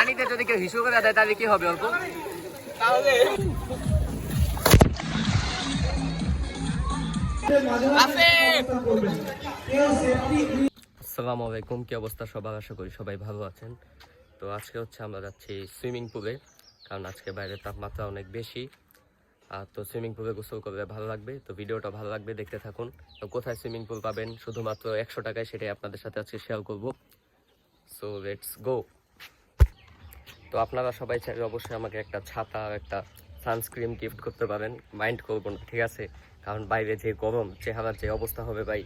পানিতে যদি কেউ হিসু করে দেয় তাহলে কি হবে অল্প? আসসালামু আলাইকুম, কি অবস্থা সবার? আশা করি সবাই ভালো আছেন। তো আজকে হচ্ছে আমরা যাচ্ছি সুইমিং পুলে, কারণ আজকে বাইরের তাপমাত্রা অনেক বেশি। আর তো সুইমিং পুলে গোসল করলে ভালো লাগবে, তো ভিডিওটা ভালো লাগবে, দেখতে থাকুন। তো কোথায় সুইমিং পুল পাবেন শুধুমাত্র 100 টাকায়, সেটাই আপনাদের সাথে আজকে শেয়ার করবো। So let's go. তো আপনারা সবাই চাইলে অবশ্যই আমাকে একটা ছাতা আর একটা সানস্ক্রিন গিফট করতে পারেন, মাইন্ড করবো না, ঠিক আছে? কারণ বাইরে যে গরম, চেহারার যে অবস্থা হবে ভাই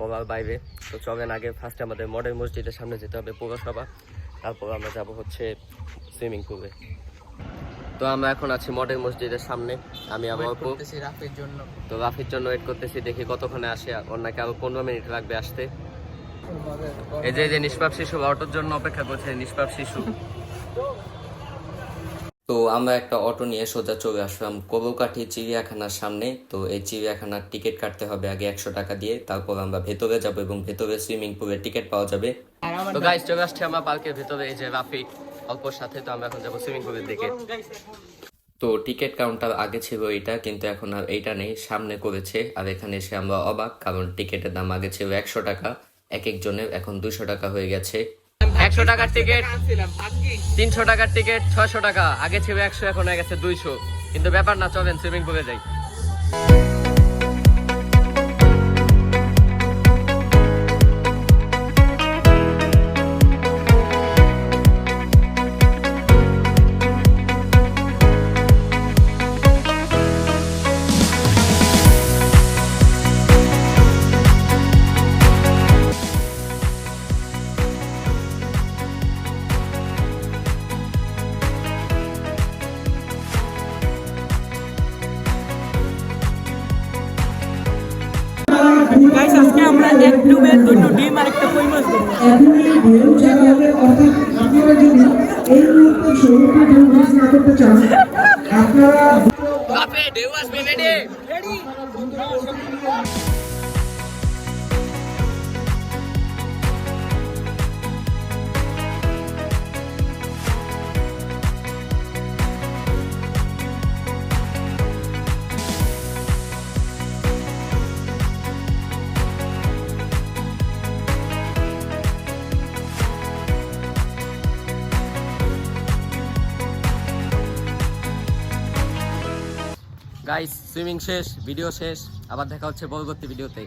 বলার বাইরে। তো চলেন আগে ফার্স্টে আমাদের মডেল মসজিদের সামনে যেতে হবে, পৌরসভা, তারপর আমরা যাব হচ্ছে সুইমিং পুলে। তো আমরা এখন আছি মডেল মসজিদের সামনে, আমি আমার রাফির জন্য। তো রাফির জন্য ওয়েট করতেছি, দেখি কতক্ষণে আসে। ওর নাকি আরো 15 মিনিট লাগবে আসতে। এই যে নিষ্পাপ শিশু অটোর জন্য অপেক্ষা করছে, নিষ্পাপ শিশু। তো আমরা একটা অটো নিয়ে সোজা চলে আসলাম কবুকাঠি চিড়িয়াখানার সামনে। তো এই চিড়িয়াখানার টিকিট কাটতে হবে আগে 100 টাকা দিয়ে, তারপর আমরা ভেতরে যাব এবং ভেতরে সুইমিং পুলের টিকিট পাওয়া যাবে। তো গাইস চলে আসছে আমরা পার্কের ভেতরে, এই যে রাফি অল্পর সাথে। তো আমরা এখন যাবো সুইমিং পুলের দিকে। তো টিকিট কাউন্টার আগে ছিল এইটা, কিন্তু এখন আর এইটা নেই, সামনে করেছে। আর এখানে এসে আমরা অবাক, কারণ টিকিটের দাম আগে ছিল 100 টাকা এক একজনের, এখন 200 টাকা হয়ে গেছে। 100 টাকার টিকিট, 300 টাকার টিকিট, 600 টাকা। আগে ছিল 100, এখন হয়ে গেছে 200। কিন্তু ব্যাপার না, চলেন সুইমিং পুলে যাই। গাইস আজকে আমরা এক ডুবে দুটো ডিম আর একটা কই মাছ ধরব। এখনই ঢেউ ছাড়া হবে, অর্থাৎ আপনারা যদি এই মুহূর্তে সমুদ্রে ঢেউ মিস না করতে চান, আপনারা ঢেউ আসবে, রেডি? গাইস সুইমিং শেষ, ভিডিও শেষ, আবার দেখা হচ্ছে পরবর্তী ভিডিওতে।